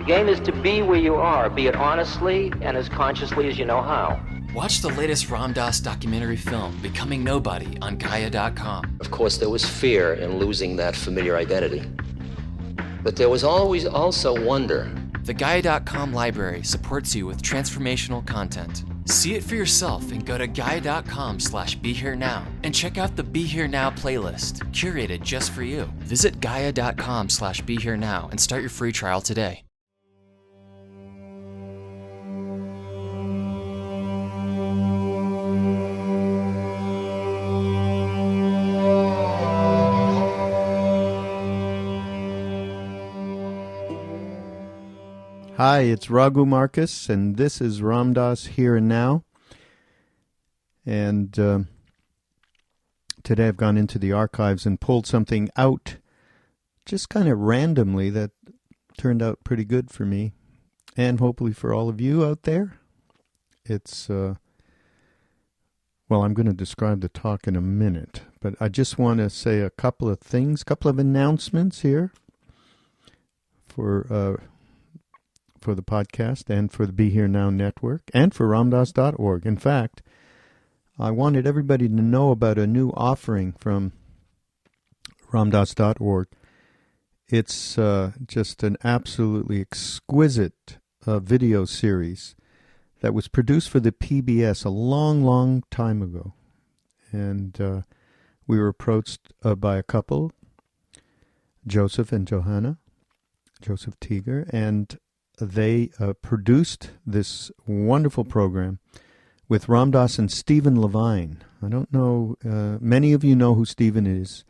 The game is to be where you are, be it honestly and as consciously as you know how. Watch the latest Ram Dass documentary film, Becoming Nobody, on Gaia.com. Of course, there was fear in losing that familiar identity. But there was always also wonder. The Gaia.com library supports you with transformational content. See it for yourself and go to Gaia.com/BeHereNow and check out the Be Here Now playlist, curated just for you. Visit Gaia.com/BeHereNow and start your free trial today. Hi, it's Raghu Marcus, and this is Ram Dass Here and Now. And today I've gone into the archives and pulled something out just kind of randomly that turned out pretty good for me, and hopefully for all of you out there. It's, well, I'm going to describe the talk in a minute, but I just want to say a couple of things, couple of announcements here for the podcast and for the Be Here Now network and for ramdass.org. In fact, I wanted everybody to know about a new offering from ramdass.org. It's just an absolutely exquisite video series that was produced for the PBS a long, long time ago. And we were approached by a couple, Joseph and Johanna, Joseph Teeger, and they produced this wonderful program with Ram Dass and Stephen Levine. I don't know, many of you know who Stephen is.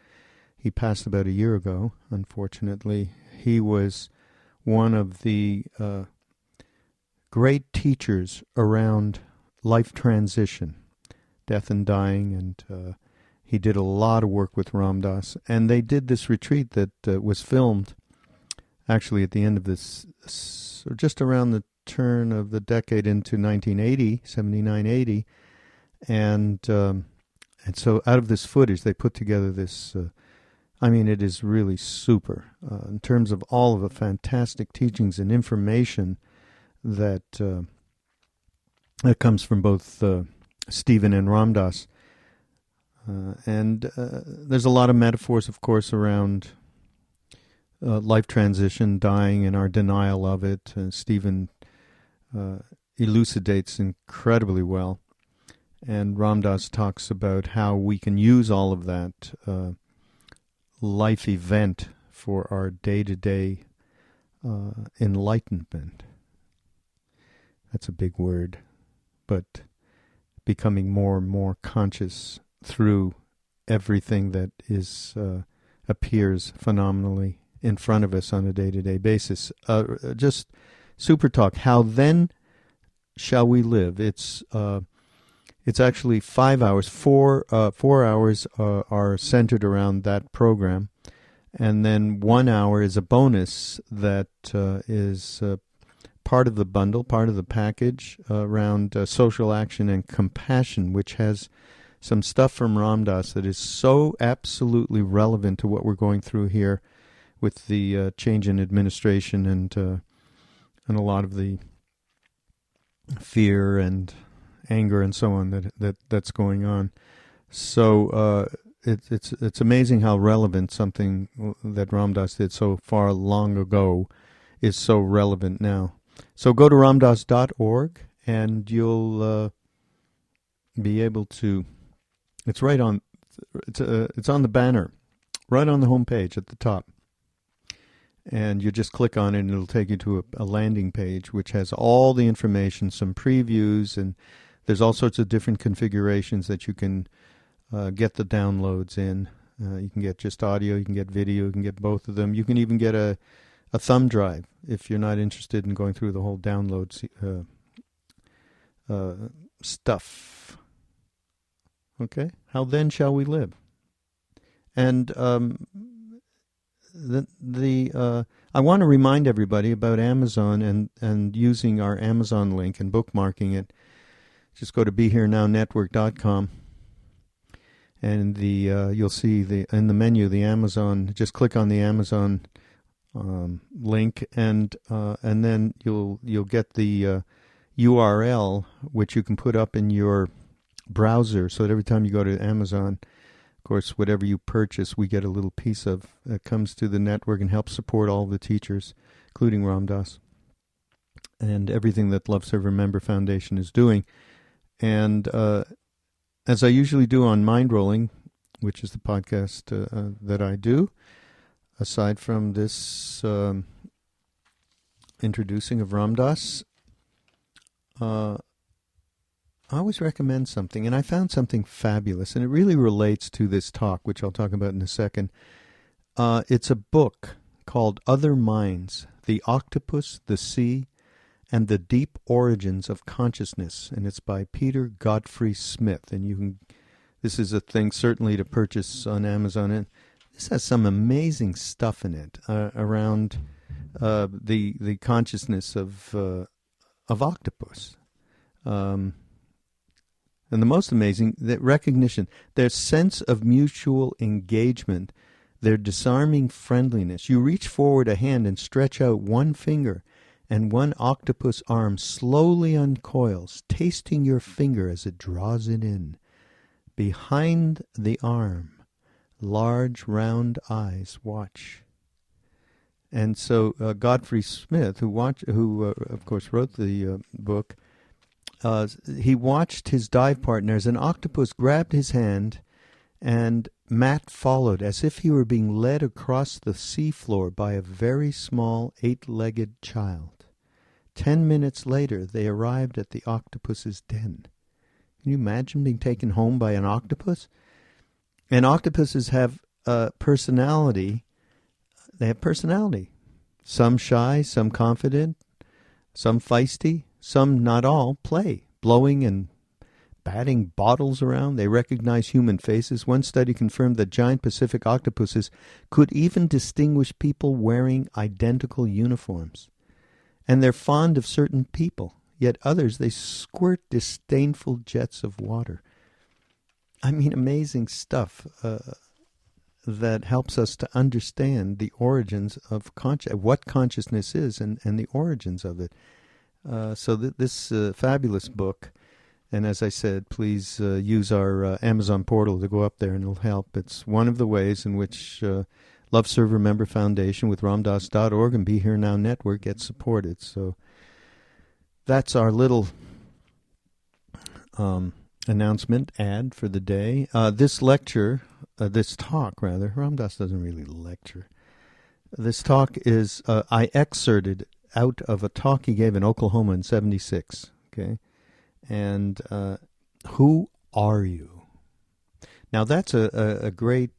He passed about a year ago, unfortunately. He was one of the great teachers around life transition, death and dying, and he did a lot of work with Ram Dass. And they did this retreat that was filmed actually at the end of this, or just around the turn of the decade into 1980, 79-80, and so out of this footage they put together this, it is really super in terms of all of the fantastic teachings and information that comes from both Stephen and Ram Dass. And there's a lot of metaphors, of course, around life transition, dying, and our denial of it. Stephen elucidates incredibly well. And Ram Dass talks about how we can use all of that life event for our day-to-day enlightenment. That's a big word, but becoming more and more conscious through everything that is appears phenomenally in front of us on a day-to-day basis. Just super talk. How then shall we live? It's actually 5 hours. 4 hours are centered around that program, and then 1 hour is a bonus that is part of the bundle, part of the package around social action and compassion, which has some stuff from Ram Dass that is so absolutely relevant to what we're going through here with the change in administration and a lot of the fear and anger and so on that's going on. So it's amazing how relevant something that Ram Dass did so far long ago is so relevant now. So go to ramdass.org and you'll be able to. It's right on. It's on the banner, right on the homepage at the top. And you just click on it and it'll take you to a landing page which has all the information, some previews, and there's all sorts of different configurations that you can get the downloads in. You can get just audio, you can get video, you can get both of them. You can even get a thumb drive if you're not interested in going through the whole download stuff. Okay? How then shall we live? And I want to remind everybody about Amazon and using our Amazon link and bookmarking it. Just go to BeHereNowNetwork.com and you'll see in the menu the Amazon. Just click on the Amazon link, and then you'll get the URL, which you can put up in your browser, so that every time you go to Amazon, of course, whatever you purchase, we get a little piece of that comes to the network and helps support all the teachers, including Ram Dass, and everything that Love Serve Remember Foundation is doing. And as I usually do on Mind Rolling, which is the podcast that I do, aside from this introducing of Ram Dass, I always recommend something, and I found something fabulous, and it really relates to this talk, which I'll talk about in a second. It's a book called Other Minds, The Octopus, the Sea, and the Deep Origins of Consciousness, and it's by Peter Godfrey Smith, and this is a thing certainly to purchase on Amazon, and this has some amazing stuff in it around the consciousness of octopus. And the most amazing, that recognition, their sense of mutual engagement, their disarming friendliness. You reach forward a hand and stretch out one finger, and one octopus arm slowly uncoils, tasting your finger as it draws it in. Behind the arm, large round eyes watch. And so Godfrey Smith, who of course wrote the book, he watched his dive partner as an octopus grabbed his hand, and Matt followed as if he were being led across the seafloor by a very small 8-legged child. 10 minutes later, they arrived at the octopus's den. Can you imagine being taken home by an octopus? And octopuses have personality. They have personality. Some shy, some confident, some feisty, some, not all, play, blowing and batting bottles around. They recognize human faces. One study confirmed that giant Pacific octopuses could even distinguish people wearing identical uniforms. And they're fond of certain people, yet others they squirt disdainful jets of water. I mean, amazing stuff that helps us to understand the origins of what consciousness is and the origins of it. So this fabulous book, and as I said, please use our Amazon portal to go up there, and it'll help. It's one of the ways in which Love Serve Remember Foundation with ramdass.org and Be Here Now Network gets supported. So that's our little announcement ad for the day. This talk, Ram Dass doesn't really lecture. This talk is, I excerpted out of a talk he gave in Oklahoma in 1976, okay? And who are you? Now that's a great,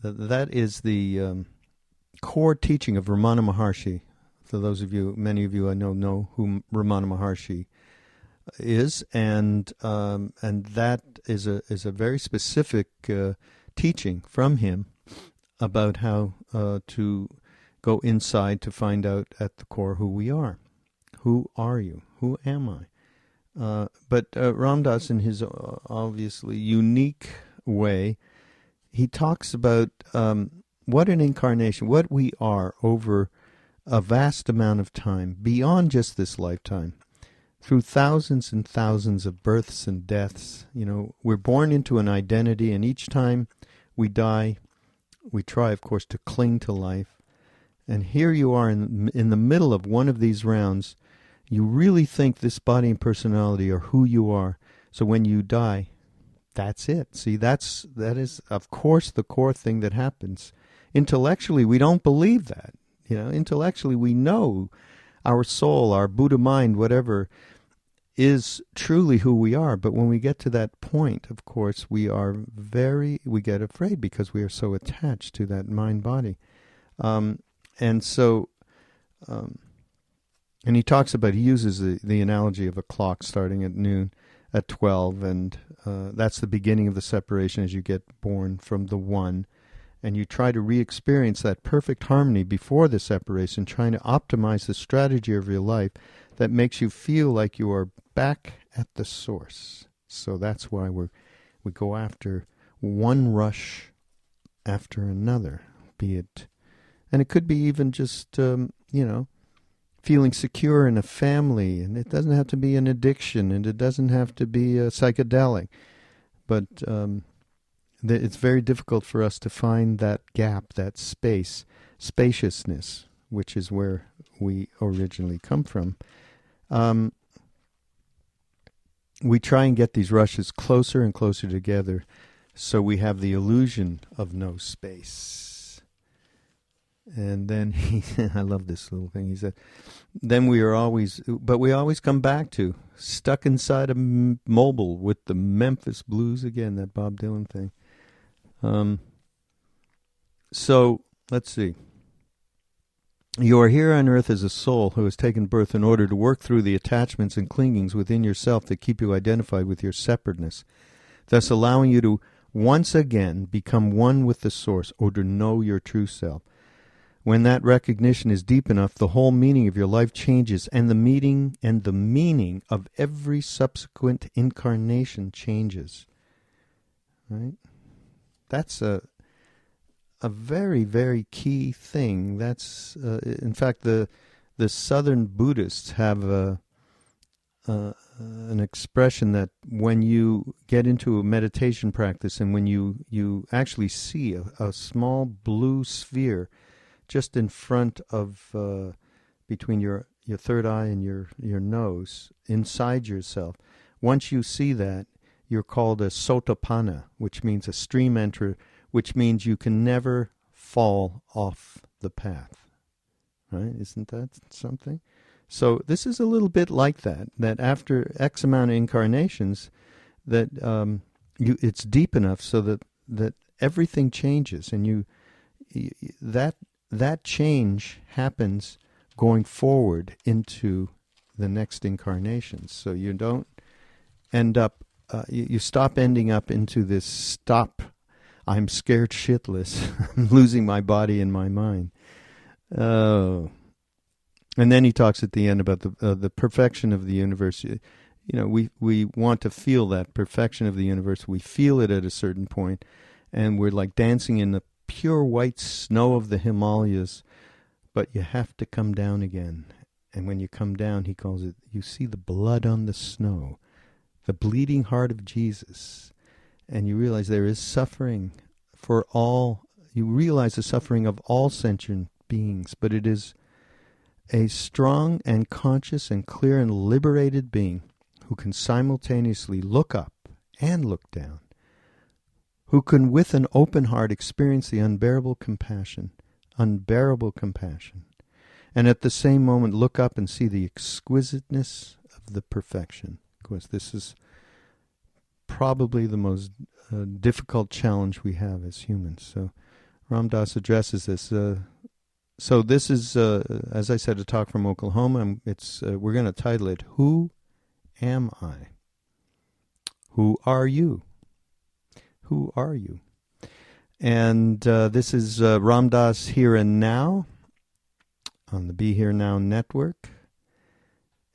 that is the core teaching of Ramana Maharshi. For those of you, many of you I know who Ramana Maharshi is, and that is a very specific teaching from him about how to go inside to find out at the core who we are. Who are you? Who am I? But Ram Dass, in his obviously unique way, he talks about what an incarnation, what we are over a vast amount of time, beyond just this lifetime, through thousands and thousands of births and deaths. You know, we're born into an identity, and each time we die, we try, of course, to cling to life. And here you are in the middle of one of these rounds. You really think this body and personality are who you are. So when you die, that's it. See, that is, of course, the core thing that happens. Intellectually, we don't believe that. You know, intellectually, we know our soul, our Buddha mind, whatever, is truly who we are. But when we get to that point, of course, we get afraid because we are so attached to that mind-body. And so, and he talks about, he uses the analogy of a clock starting at noon, at 12, and that's the beginning of the separation as you get born from the one. And you try to re-experience that perfect harmony before the separation, trying to optimize the strategy of your life that makes you feel like you are back at the source. So that's why we go after one rush after another, be it And it could be even just, feeling secure in a family. And it doesn't have to be an addiction, and it doesn't have to be a psychedelic. But it's very difficult for us to find that gap, that spaciousness, which is where we originally come from. We try and get these rushes closer and closer together, so we have the illusion of no space. And then I love this little thing. He said, then we always come back to stuck inside a mobile with the Memphis Blues again, that Bob Dylan thing. So let's see. You are here on earth as a soul who has taken birth in order to work through the attachments and clingings within yourself that keep you identified with your separateness, thus allowing you to once again become one with the source, or to know your true self. When that recognition is deep enough, the whole meaning of your life changes, and the meaning of every subsequent incarnation changes. Right? That's a very, very key thing. That's in fact the Southern Buddhists have an expression that when you get into a meditation practice, and when you actually see a small blue sphere just in front of between your third eye and your nose, inside yourself, once you see that, you're called a sotapanna, which means a stream enterer, which means you can never fall off the path. Right? Isn't that something? So this is a little bit like that after X amount of incarnations, that it's deep enough so that everything changes, and that change happens going forward into the next incarnations. So you don't end up, you stop ending up into this I'm scared shitless, I'm losing my body and my mind. Oh. And then he talks at the end about the perfection of the universe. We want to feel that perfection of the universe. We feel it at a certain point, and we're like dancing in the pure white snow of the Himalayas, but you have to come down again. And when you come down, he calls it, you see the blood on the snow, the bleeding heart of Jesus. And you realize there is suffering for all. You realize the suffering of all sentient beings, but it is a strong and conscious and clear and liberated being who can simultaneously look up and look down, who can with an open heart experience the unbearable compassion, and at the same moment look up and see the exquisiteness of the perfection. Of course, this is probably the most difficult challenge we have as humans. So Ram Dass addresses this. So this is, as I said, a talk from Oklahoma. We're going to title it, Who Am I? Who are you? Who are you? And this is Ram Dass Here and Now on the Be Here Now network.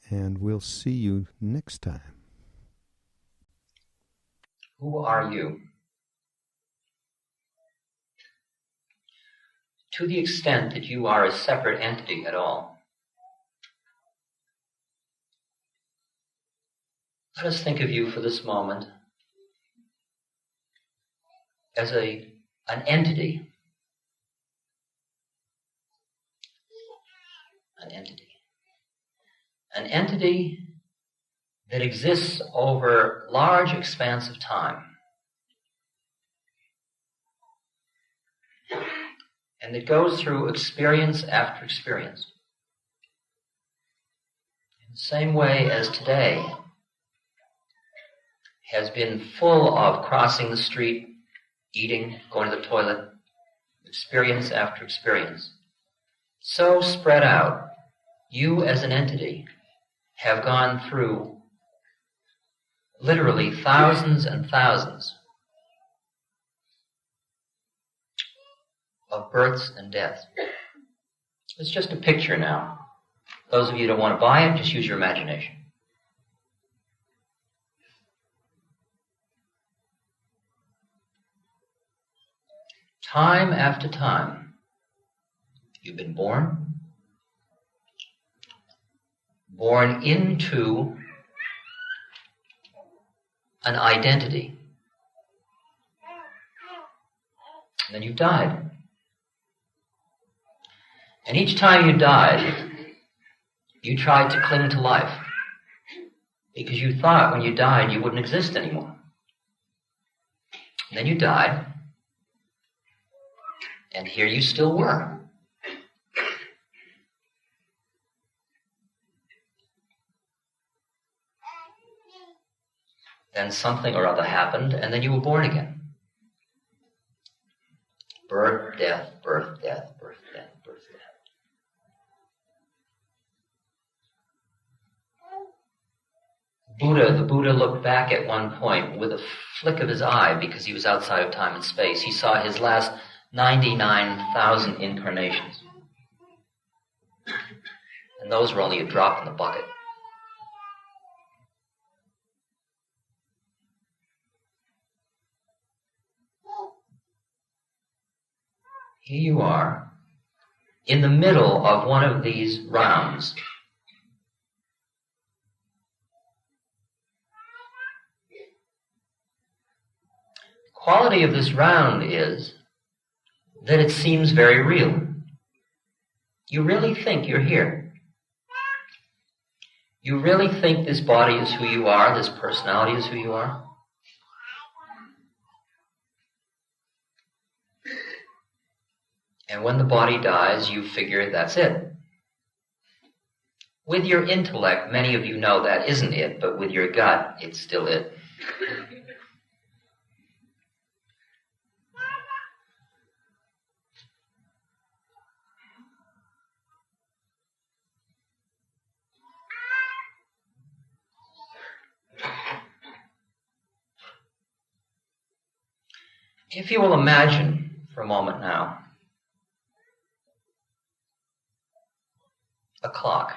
And we'll see you next time. Who are you? To the extent that you are a separate entity at all, let us think of you for this moment as an entity. An entity. An entity that exists over large expanse of time, and that goes through experience after experience. In the same way as today has been full of crossing the street, eating, going to the toilet, experience after experience, so spread out, you as an entity have gone through literally thousands and thousands of births and deaths. It's just a picture now. Those of you who don't want to buy it, just use your imagination. Time after time, You've been born into an identity. And then you died. And each time you died, you tried to cling to life. Because you thought when you died you wouldn't exist anymore. And then you died. And here you still were. Then something or other happened, and then you were born again. Birth, death, birth, death, birth, death, birth, death. The Buddha looked back at one point with a flick of his eye because he was outside of time and space. He saw his last 99,000 incarnations. And those were only a drop in the bucket. Here you are, in the middle of one of these rounds. The quality of this round is that it seems very real. You really think you're here. You really think this body is who you are, this personality is who you are. And when the body dies, you figure that's it. With your intellect, many of you know that isn't it, but with your gut, it's still it. If you will imagine for a moment now, a clock.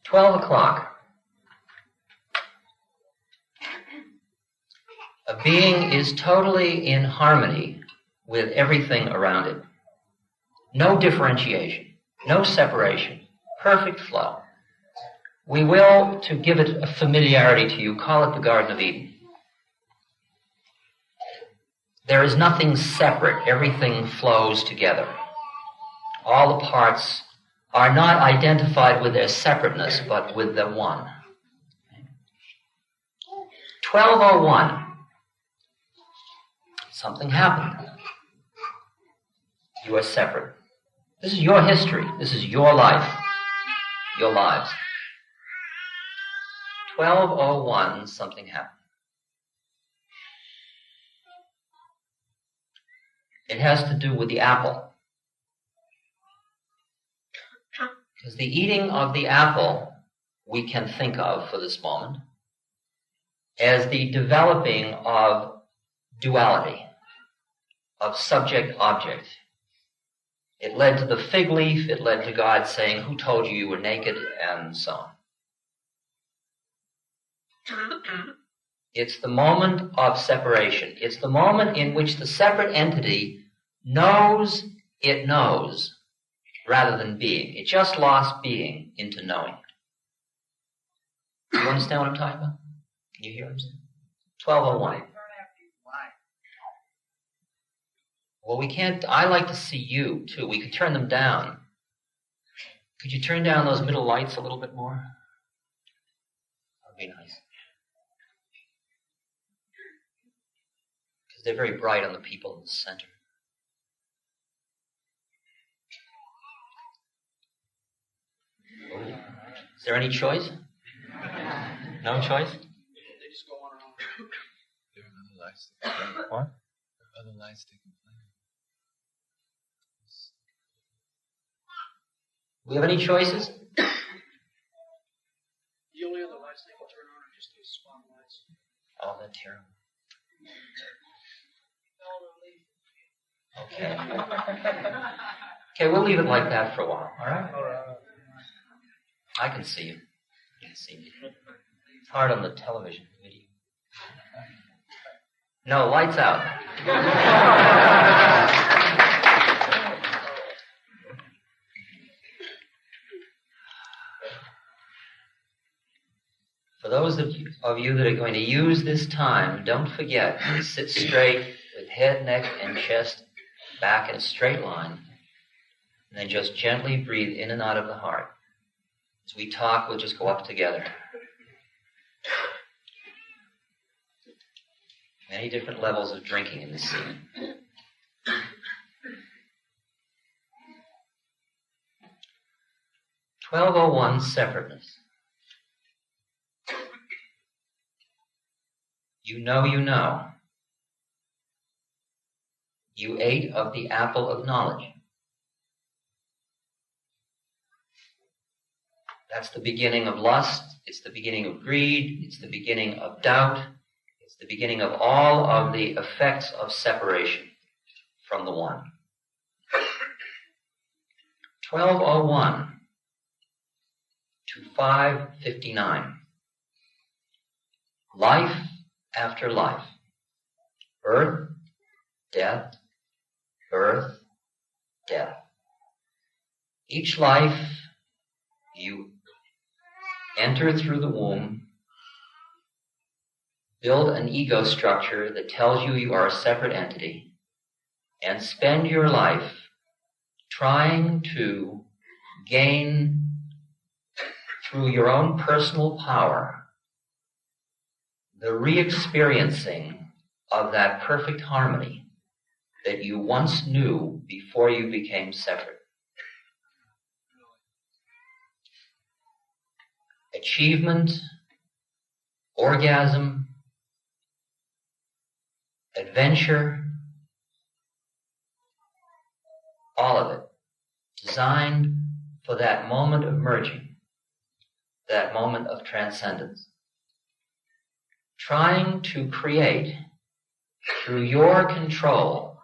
$12. A being is totally in harmony with everything around it. No differentiation, no separation, perfect flow. We will, to give it a familiarity to you, call it the Garden of Eden. There is nothing separate. Everything flows together. All the parts are not identified with their separateness, but with the one. 12:01. Something happened. You are separate. This is your history. This is your life. Your lives. 12:01, something happened. It has to do with the apple. Because the eating of the apple we can think of for this moment as the developing of duality, of subject-object. It led to the fig leaf, it led to God saying, "Who told you you were naked?" and so on. It's the moment of separation. It's the moment in which the separate entity knows it knows rather than being. It just lost being into knowing. You understand what I'm talking about? Can you hear what I'm saying? 12:01. Well, we can't. I like to see you, too. We could turn them down. Could you turn down those middle lights a little bit more? That would be nice. Because they're very bright on the people in the center. Is there any choice? No choice? They just go on and on. There are other lives taking place. What? There are other lives taking place. We have any choices? The only other lights they can turn on are just those spotlights. Oh, that's terrible. Okay. Okay, we'll leave it like that for a while, all right? I can see you. I can see you. It's hard on the television video. No, lights out. For those of you that are going to use this time, don't forget to sit straight with head, neck, and chest back in a straight line. And then just gently breathe in and out of the heart. As we talk, we'll just go up together. Many different levels of drinking in this scene. 1201, separateness. You know you know. You ate of the apple of knowledge. That's the beginning of lust. It's the beginning of greed. It's the beginning of doubt. It's the beginning of all of the effects of separation from the one. 1201 to 559. Life after life. Birth, death, birth, death. Each life you enter through the womb, build an ego structure that tells you you are a separate entity, and spend your life trying to gain, through your own personal power, the re-experiencing of that perfect harmony that you once knew before you became separate. Achievement, orgasm, adventure, all of it designed for that moment of merging, that moment of transcendence. Trying to create, through your control,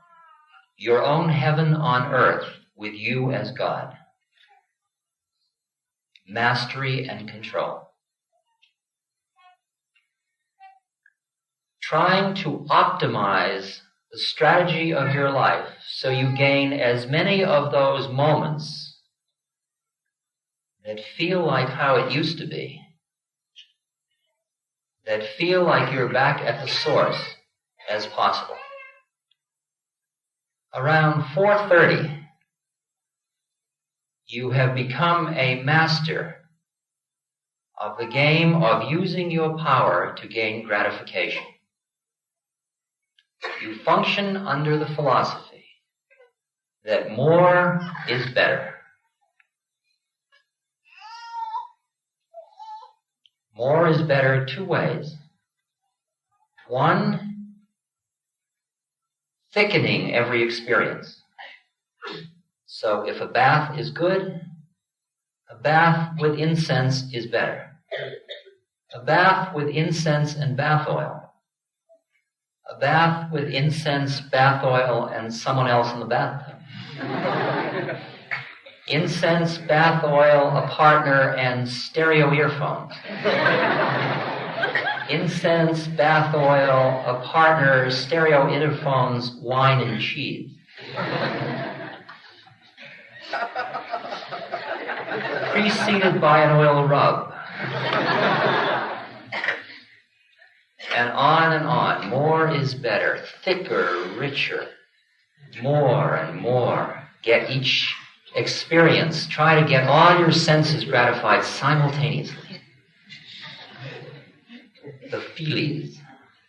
your own heaven on earth with you as God. Mastery and control. Trying to optimize the strategy of your life so you gain as many of those moments that feel like how it used to be, that feel like you're back at the source as possible. Around 4:30, you have become a master of the game of using your power to gain gratification. You function under the philosophy that more is better. More is better two ways. One, thickening every experience. So if a bath is good, a bath with incense is better. A bath with incense and bath oil. A bath with incense, bath oil, and someone else in the bathtub. Incense, bath oil, a partner, and stereo earphones. Incense, bath oil, a partner, stereo earphones, wine, and cheese. Preceded by an oil rub. And on, more is better, thicker, richer, more and more. Get each experience, try to get all your senses gratified simultaneously. The feelings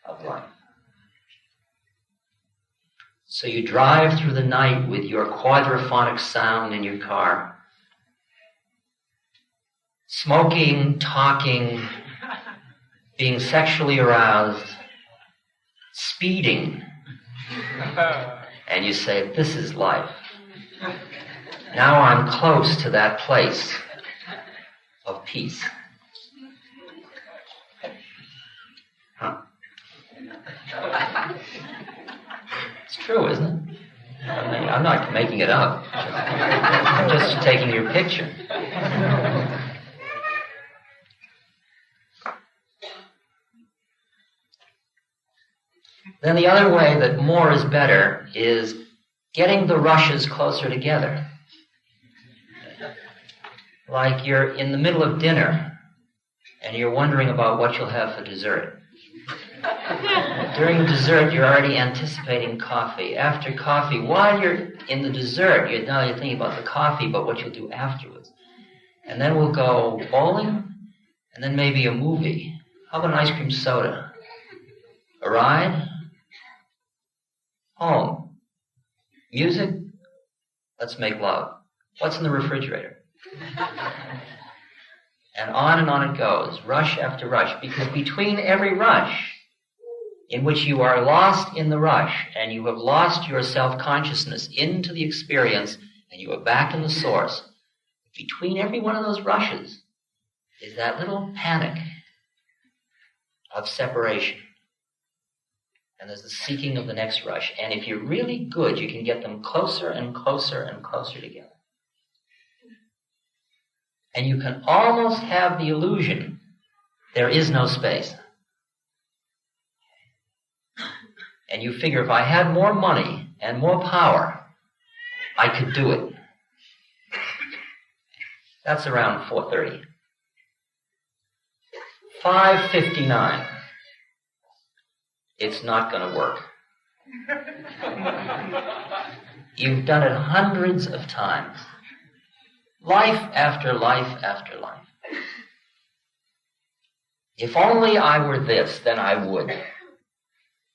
of life. So you drive through the night with your quadraphonic sound in your car, smoking, talking, being sexually aroused, speeding, and you say, this is life. Now I'm close to that place of peace. Huh. It's true, isn't it? I mean, I'm not making it up. I'm just taking your picture. Then the other way that more is better is getting the rushes closer together. Like you're in the middle of dinner and you're wondering about what you'll have for dessert. During dessert, you're already anticipating coffee. After coffee, while you're in the dessert, you're thinking about the coffee, but what you'll do afterwards. And then we'll go bowling, and then maybe a movie. How about an ice cream soda? A ride? Home. Music? Let's make love. What's in the refrigerator? And on it goes, rush after rush, because between every rush in which you are lost in the rush and you have lost your self-consciousness into the experience and you are back in the source, between every one of those rushes is that little panic of separation. And there's the seeking of the next rush. And if you're really good, you can get them closer and closer and closer together. And you can almost have the illusion there is no space. And you figure if I had more money and more power, I could do it. That's around 4:30. 5:59. It's not going to work. You've done it hundreds of times. Life after life after life. If only I were this, then I would.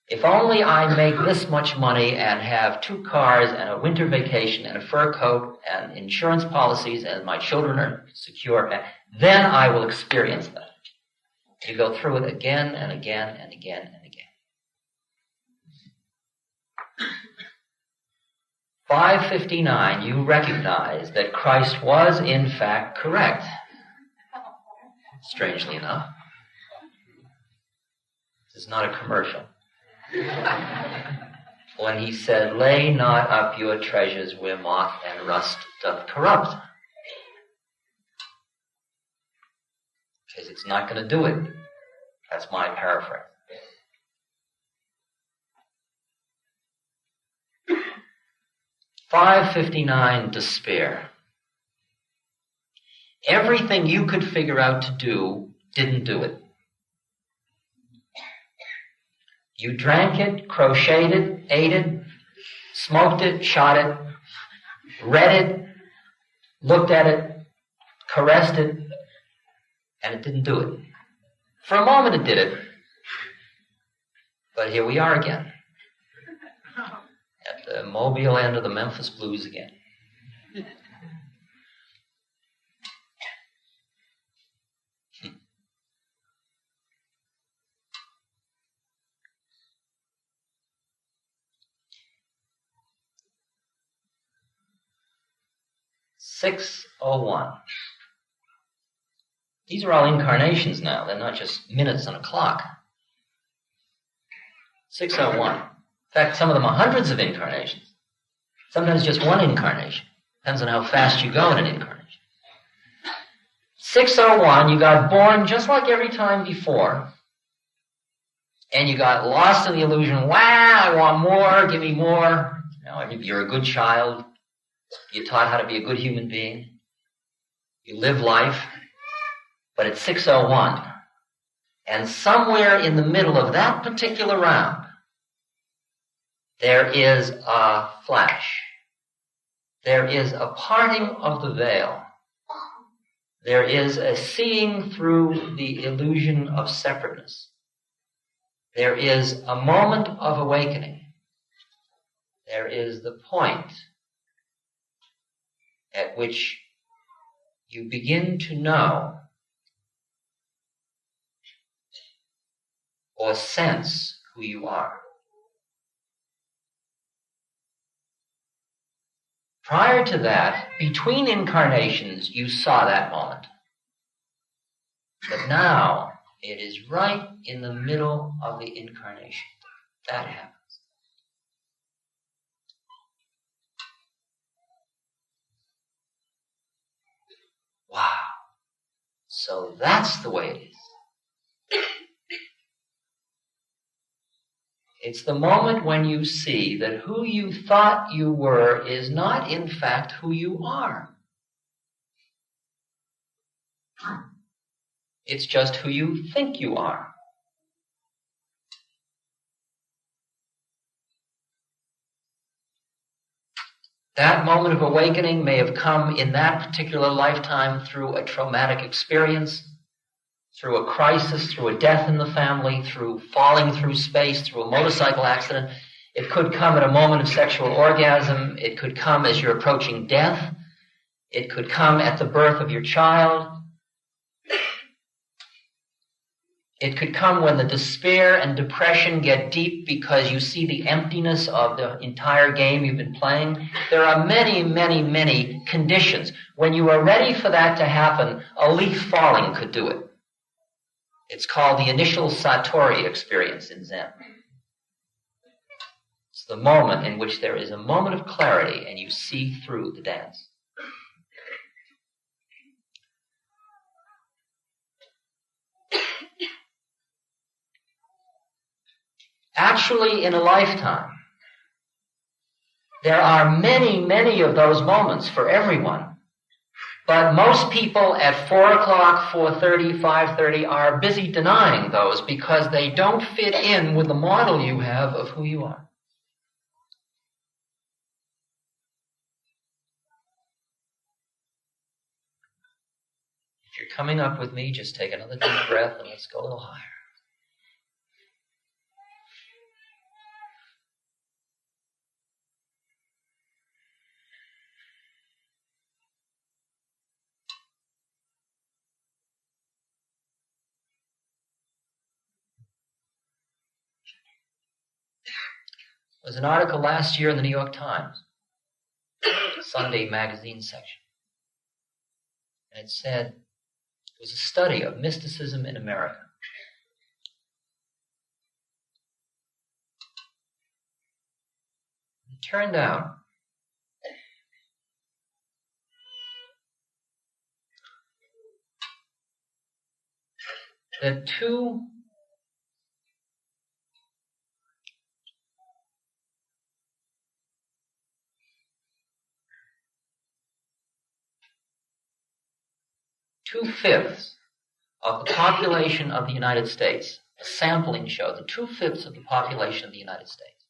If only I make this much money and have 2 cars and a winter vacation and a fur coat and insurance policies and my children are secure, then I will experience that. You go through it again and again and again and again. 5:59, you recognize that Christ was in fact correct. Strangely enough. This is not a commercial. When he said, lay not up your treasures where moth and rust doth corrupt. Because it's not going to do it. That's my paraphrase. $5.59, despair. Everything you could figure out to do didn't do it. You drank it, crocheted it, ate it, smoked it, shot it, read it, looked at it, caressed it, and it didn't do it. For a moment it did it. But here we are again. At the Mobile end of the Memphis Blues again. $6:01. These are all incarnations now. They're not just minutes on a clock. 6:01. In fact, some of them are hundreds of incarnations. Sometimes just one incarnation. Depends on how fast you go in an incarnation. 6:01, you got born just like every time before. And you got lost in the illusion, wow, I want more, give me more. You're a good child. You're taught how to be a good human being. You live life. But it's 6:01. And somewhere in the middle of that particular round, there is a flash. There is a parting of the veil. There is a seeing through the illusion of separateness. There is a moment of awakening. There is the point at which you begin to know or sense who you are. Prior to that, between incarnations, you saw that moment. But now, it is right in the middle of the incarnation. That happens. Wow. So that's the way it is. It's the moment when you see that who you thought you were is not in fact who you are. It's just who you think you are. That moment of awakening may have come in that particular lifetime through a traumatic experience, through a crisis, through a death in the family, through falling through space, through a motorcycle accident. It could come at a moment of sexual orgasm. It could come as you're approaching death. It could come at the birth of your child. It could come when the despair and depression get deep because you see the emptiness of the entire game you've been playing. There are many, many, many conditions. When you are ready for that to happen, a leaf falling could do it. It's called the initial Satori experience in Zen. It's the moment in which there is a moment of clarity and you see through the dance. Actually, in a lifetime, there are many, many of those moments for everyone. But most people at 4 o'clock, 4:30, 5:30 are busy denying those because they don't fit in with the model you have of who you are. If you're coming up with me, just take another deep breath and let's go a little higher. There was an article last year in the New York Times, Sunday magazine section. And it said it was a study of mysticism in America. It turned out that two-fifths of the population of the United States, a sampling showed that 2/5 of the population of the United States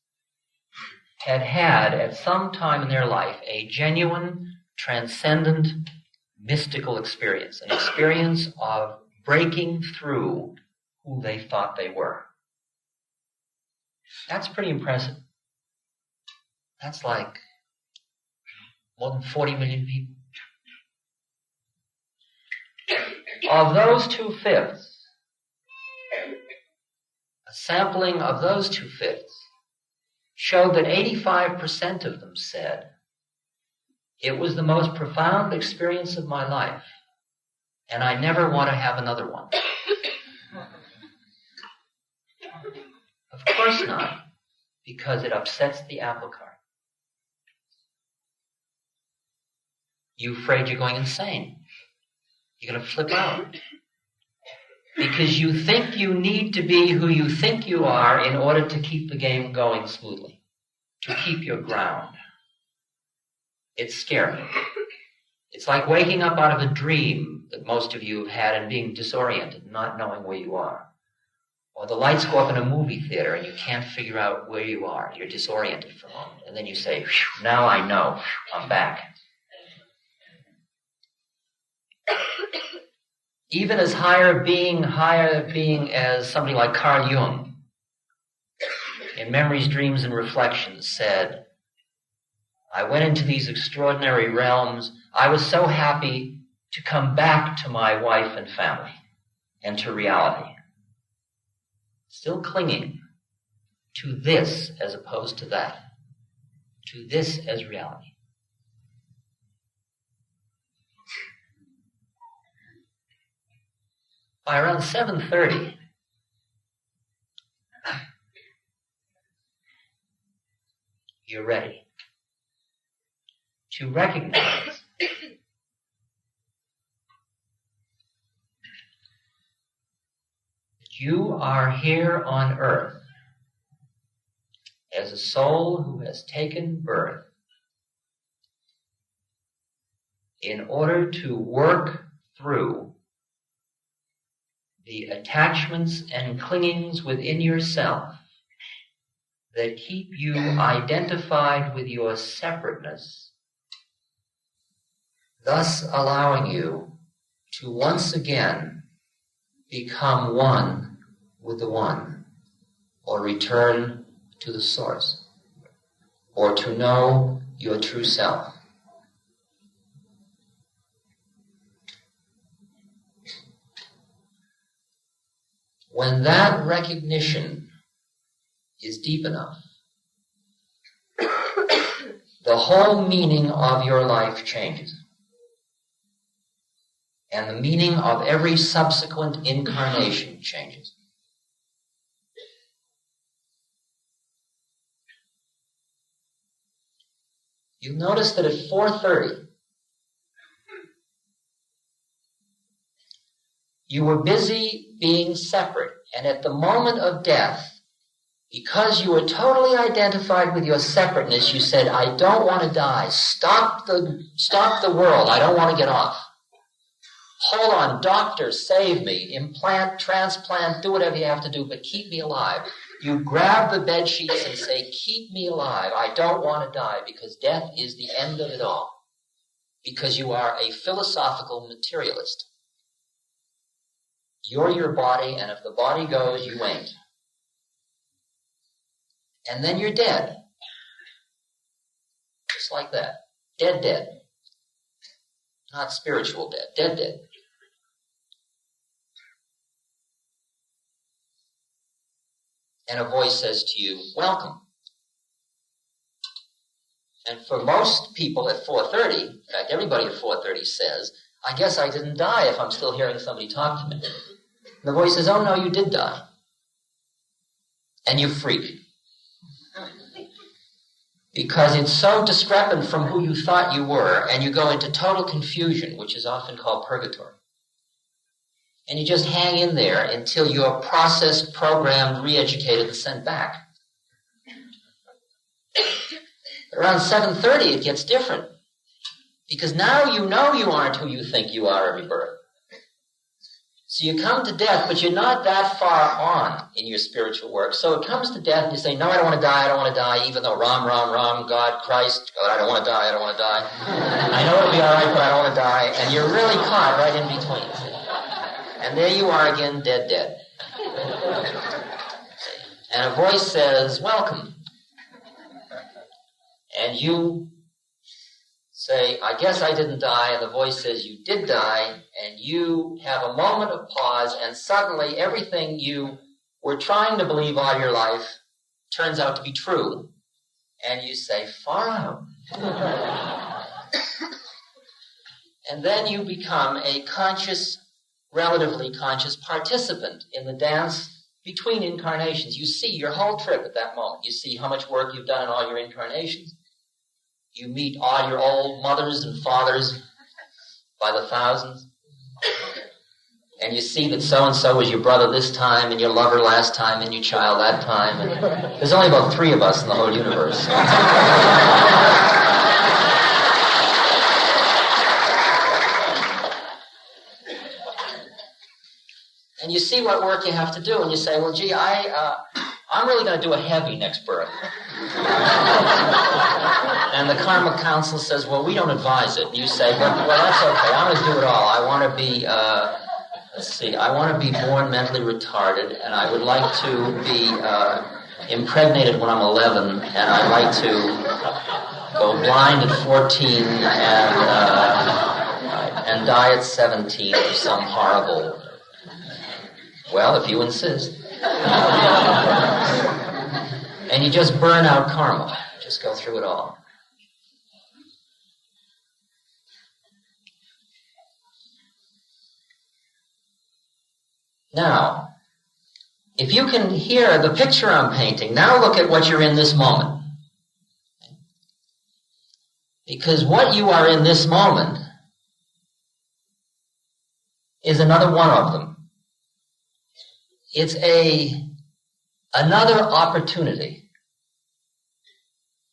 had at some time in their life a genuine, transcendent, mystical experience, an experience of breaking through who they thought they were. That's pretty impressive. That's like more than 40 million people. Of those 2/5, a sampling of those 2/5 showed that 85% of them said, "It was the most profound experience of my life, and I never want to have another one." Of course not, because it upsets the apple cart. You afraid you're going insane. You're going to flip out. Because you think you need to be who you think you are in order to keep the game going smoothly, to keep your ground. It's scary. It's like waking up out of a dream that most of you have had and being disoriented, not knowing where you are. Or the lights go up in a movie theater and you can't figure out where you are. You're disoriented for a moment. And then you say, "Now I know. I'm back." Even as higher being as somebody like Carl Jung, in Memories, Dreams, and Reflections said, "I went into these extraordinary realms. I was so happy to come back to my wife and family and to reality." Still clinging to this as opposed to that, to this as reality. By around 7:30, you're ready to recognize that you are here on earth as a soul who has taken birth in order to work through the attachments and clingings within yourself that keep you identified with your separateness, thus allowing you to once again become one with the one, or return to the source, or to know your true self. When that recognition is deep enough, the whole meaning of your life changes. And the meaning of every subsequent incarnation changes. You'll notice that at 4:30, you were busy being separate, and at the moment of death, because you were totally identified with your separateness, you said, I don't want to die. Stop the world. I don't want to get off. Hold on, doctor, save me. Implant, transplant, do whatever you have to do, but keep me alive. You grab the bed sheets and say, keep me alive. I don't want to die, because death is the end of it all. Because you are a philosophical materialist. You're your body, and if the body goes, you ain't. And then you're dead. Just like that. Dead. Not spiritual dead. Dead. And a voice says to you, welcome. And for most people at 4:30, in fact, everybody at 4:30 says, I guess I didn't die if I'm still hearing somebody talk to me. And the voice says, oh no, you did die. And you freak. Because it's so discrepant from who you thought you were, and you go into total confusion, which is often called purgatory. And you just hang in there until you're processed, programmed, re-educated, and sent back. Around 7:30, it gets different. Because now you know you aren't who you think you are every birth. So you come to death, but you're not that far on in your spiritual work. So it comes to death, and you say, no, I don't want to die, even though Ram, God, Christ, God, I don't want to die. I know it'll be all right, but I don't want to die. And you're really caught right in between. And there you are again, dead. And a voice says, welcome. And you say, I guess I didn't die, and the voice says you did die, and you have a moment of pause, and suddenly everything you were trying to believe all your life turns out to be true, and you say, far out. And then you become a relatively conscious participant in the dance between incarnations. You see your whole trip at that moment. You see how much work you've done in all your incarnations. You meet all your old mothers and fathers by the thousands. And you see that so-and-so was your brother this time, and your lover last time, and your child that time. And there's only about 3 of us in the whole universe. And you see what work you have to do, and you say, well, gee, I'm really going to do a heavy next birth. And the Karma Council says, well, we don't advise it. And you say, well, that's okay. I'm going to do it all. I want to be, I want to be born mentally retarded, and I would like to be impregnated when I'm 11, and I'd like to go blind at 14 and die at 17 or some horrible... Well, if you insist. And you just burn out karma. Just go through it all. Now, if you can hear the picture I'm painting, now look at what you're in this moment. Because what you are in this moment is another one of them. It's another opportunity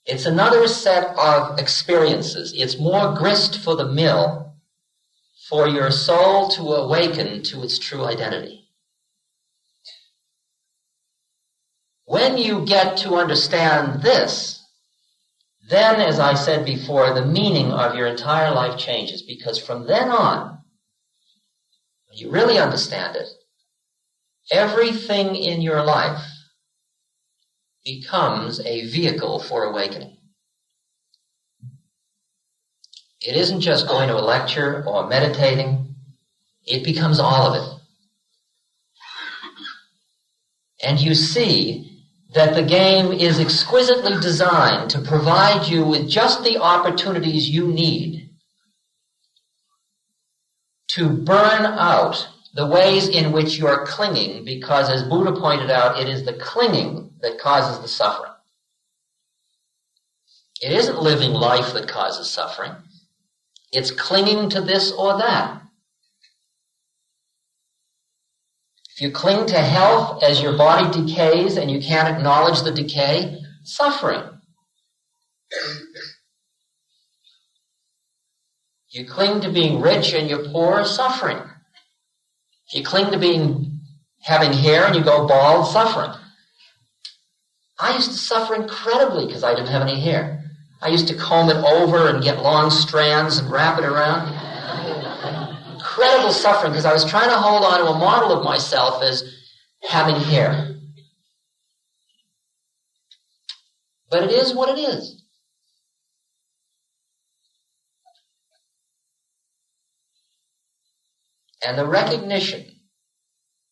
It's another set of experiences. It's more grist for the mill for your soul to awaken to its true identity. When you get to understand this, then, as I said before, the meaning of your entire life changes, because from then on, when you really understand it, everything in your life becomes a vehicle for awakening. It isn't just going to a lecture or meditating. It becomes all of it. And you see that the game is exquisitely designed to provide you with just the opportunities you need to burn out the ways in which you are clinging, because, as Buddha pointed out, it is the clinging that causes the suffering. It isn't living life that causes suffering. It's clinging to this or that. If you cling to health as your body decays and you can't acknowledge the decay, suffering. You cling to being rich and you're poor, suffering. If you cling to having hair and you go bald, suffering. I used to suffer incredibly because I didn't have any hair. I used to comb it over and get long strands and wrap it around. Incredible suffering because I was trying to hold on to a model of myself as having hair. But it is what it is. And the recognition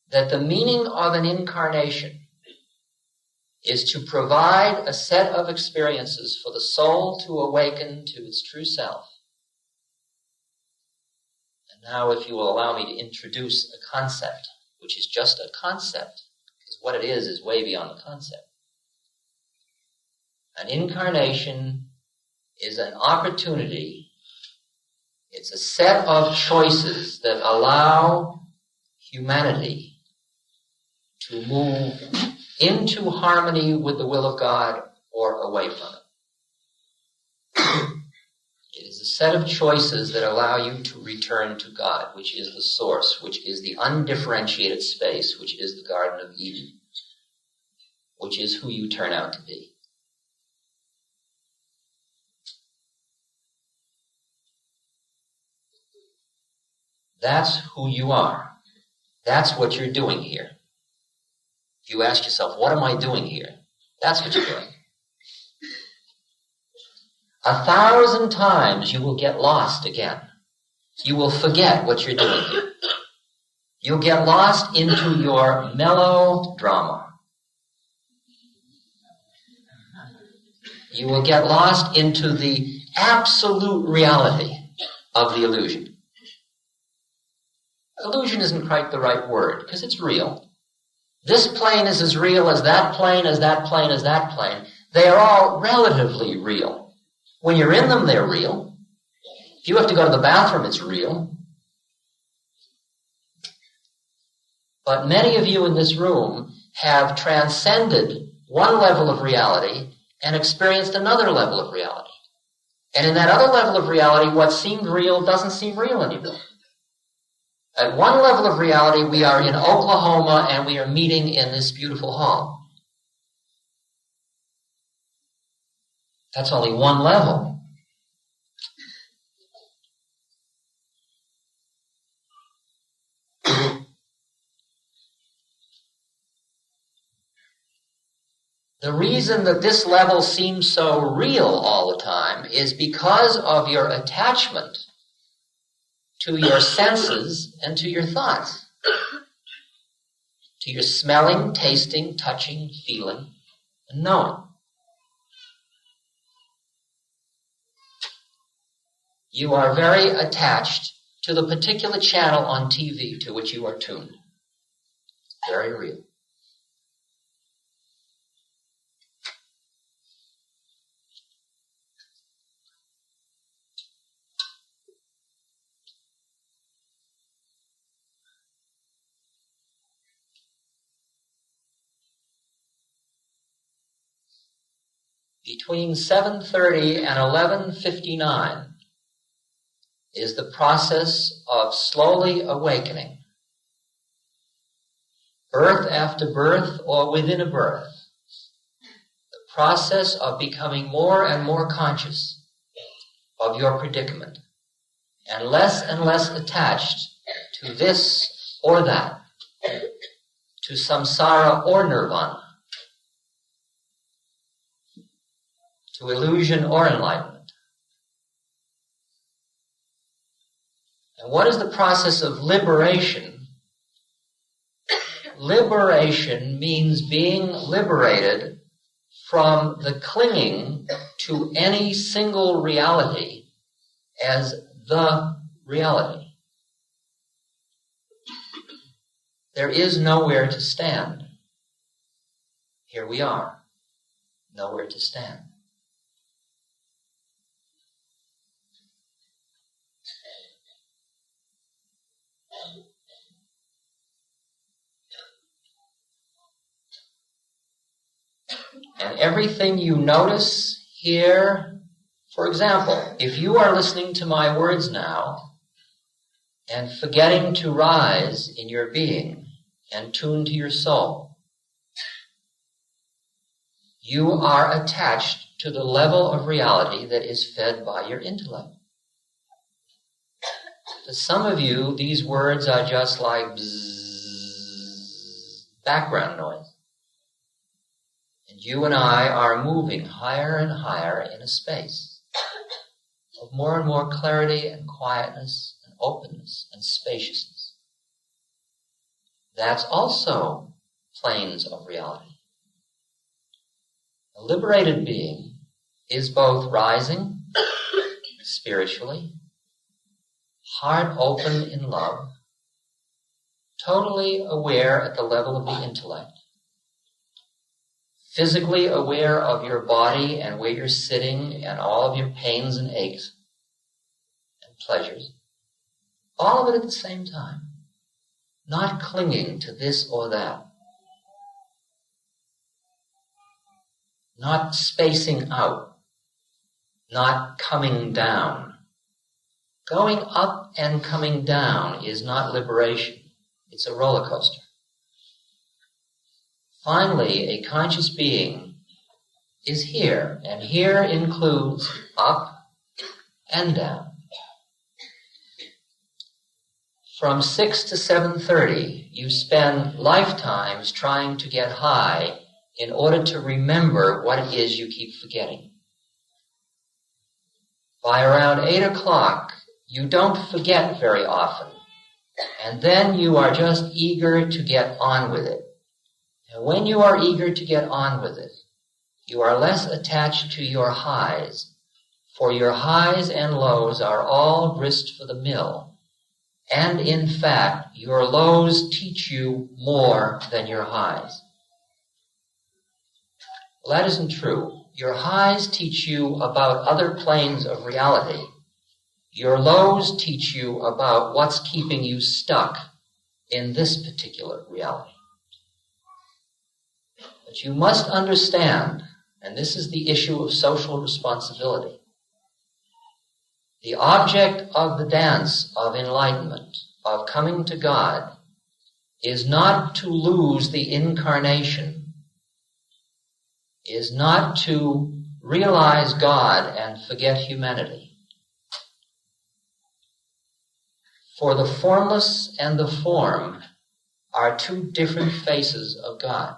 that the meaning of an incarnation is to provide a set of experiences for the soul to awaken to its true self. And now, if you will allow me to introduce a concept, which is just a concept, because what it is way beyond the concept. An incarnation is an opportunity. It's a set of choices that allow humanity to move into harmony with the will of God or away from it. It is a set of choices that allow you to return to God, which is the source, which is the undifferentiated space, which is the Garden of Eden, which is who you turn out to be. That's who you are. That's what you're doing here. If you ask yourself, what am I doing here? That's what you're doing. 1,000 times you will get lost again. You will forget what you're doing here. You'll get lost into your melodrama. You will get lost into the absolute reality of the illusion. Illusion isn't quite the right word, because it's real. This plane is as real as that plane, as that plane, as that plane. They are all relatively real. When you're in them, they're real. If you have to go to the bathroom, it's real. But many of you in this room have transcended one level of reality and experienced another level of reality. And in that other level of reality, what seemed real doesn't seem real anymore. At one level of reality, we are in Oklahoma and we are meeting in this beautiful hall. That's only one level. The reason that this level seems so real all the time is because of your attachment to your senses and to your thoughts, to your smelling, tasting, touching, feeling, and knowing. You are very attached to the particular channel on TV to which you are tuned. Very real. between 7:30 and 11:59 is the process of slowly awakening. Birth after birth or within a birth. The process of becoming more and more conscious of your predicament and less attached to this or that, to samsara or nirvana, to illusion or enlightenment. And what is the process of liberation? Liberation means being liberated from the clinging to any single reality as the reality. There is nowhere to stand. Here we are, nowhere to stand. And everything you notice, hear, for example, if you are listening to my words now and forgetting to rise in your being and tune to your soul, you are attached to the level of reality that is fed by your intellect. To some of you, these words are just like bzzz, background noise. And you and I are moving higher and higher in a space of more and more clarity and quietness and openness and spaciousness. That's also planes of reality. A liberated being is both rising spiritually, heart open in love, totally aware at the level of the intellect, physically aware of your body and where you're sitting and all of your pains and aches and pleasures, all of it at the same time, not clinging to this or that, not spacing out, not coming down. Going up and coming down is not liberation. It's a roller coaster. Finally, a conscious being is here, and here includes up and down. From 6 to 7:30, you spend lifetimes trying to get high in order to remember what it is you keep forgetting. By around 8 o'clock, you don't forget very often, and then you are just eager to get on with it. And when you are eager to get on with it, you are less attached to your highs, for your highs and lows are all grist for the mill. And in fact, your lows teach you more than your highs. Well, that isn't true. Your highs teach you about other planes of reality. Your lows teach you about what's keeping you stuck in this particular reality. But you must understand, and this is the issue of social responsibility, the object of the dance of enlightenment, of coming to God, is not to lose the incarnation, is not to realize God and forget humanity. For the formless and the form are two different faces of God.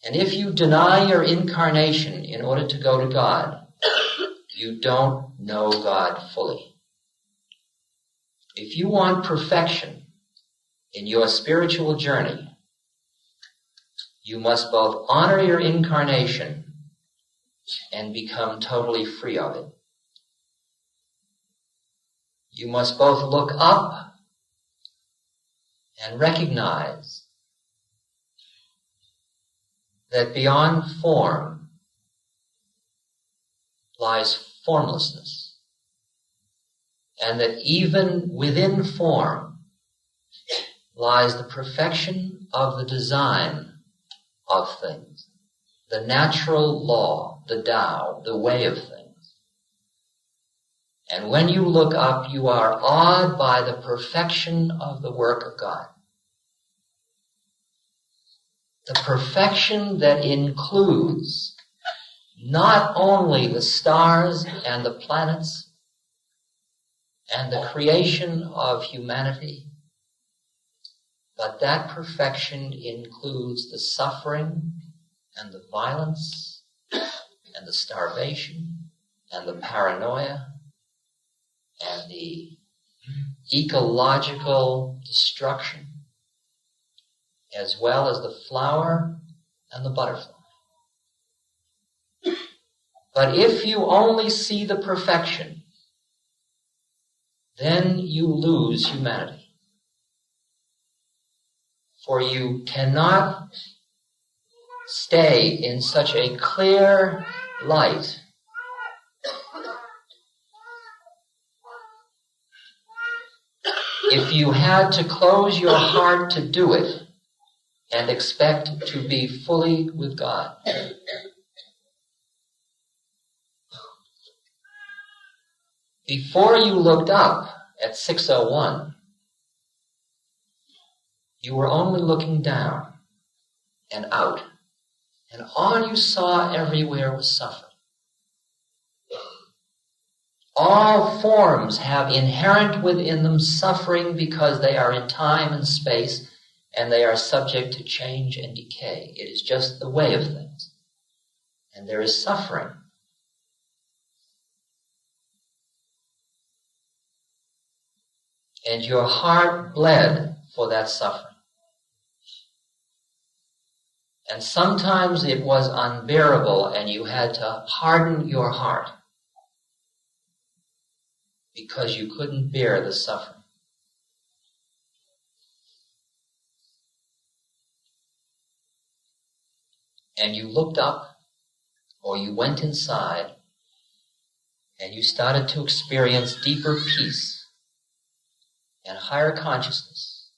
And if you deny your incarnation in order to go to God, you don't know God fully. If you want perfection in your spiritual journey, you must both honor your incarnation and become totally free of it. You must both look up and recognize that beyond form lies formlessness, and that even within form lies the perfection of the design of things, the natural law, the Tao, the way of things. And when you look up, you are awed by the perfection of the work of God. The perfection that includes not only the stars and the planets and the creation of humanity, but that perfection includes the suffering and the violence and the starvation and the paranoia and the ecological destruction, as well as the flower and the butterfly. But if you only see the perfection, then you lose humanity. For you cannot stay in such a clear light if you had to close your heart to do it and expect to be fully with God. Before you looked up at 601, you were only looking down and out, and all you saw everywhere was suffering. All forms have inherent within them suffering because they are in time and space, and they are subject to change and decay. It is just the way of things. And there is suffering. And your heart bled for that suffering. And sometimes it was unbearable and you had to harden your heart because you couldn't bear the suffering. And you looked up or you went inside and you started to experience deeper peace and higher consciousness.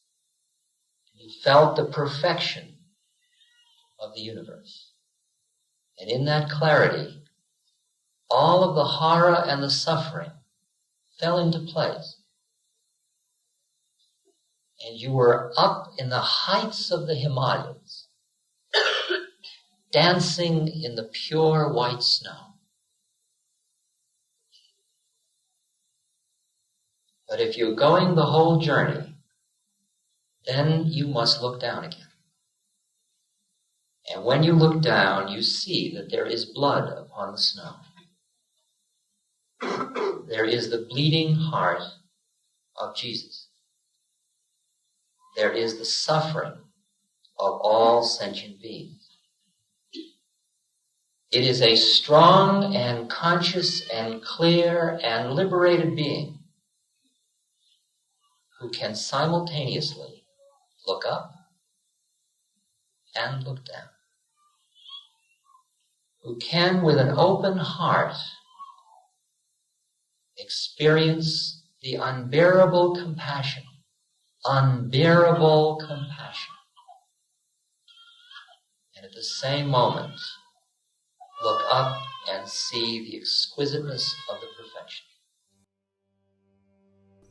You felt the perfection of the universe. And in that clarity, all of the horror and the suffering fell into place. And you were up in the heights of the Himalayas, dancing in the pure white snow. But if you're going the whole journey, then you must look down again. And when you look down, you see that there is blood upon the snow. There is the bleeding heart of Jesus. There is the suffering of all sentient beings. It is a strong and conscious and clear and liberated being who can simultaneously look up and look down. Who can, with an open heart, experience the unbearable compassion. Unbearable compassion. And at the same moment, look up and see the exquisiteness of the perfection.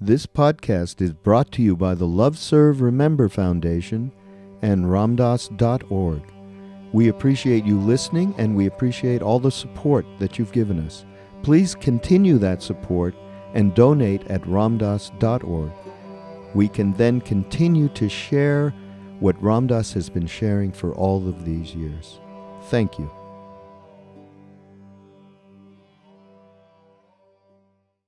This podcast is brought to you by the Love Serve Remember Foundation and ramdas.org. We appreciate you listening, and we appreciate all the support that you've given us. Please continue that support and donate at ramdas.org. We can then continue to share what Ram Dass has been sharing for all of these years. Thank you.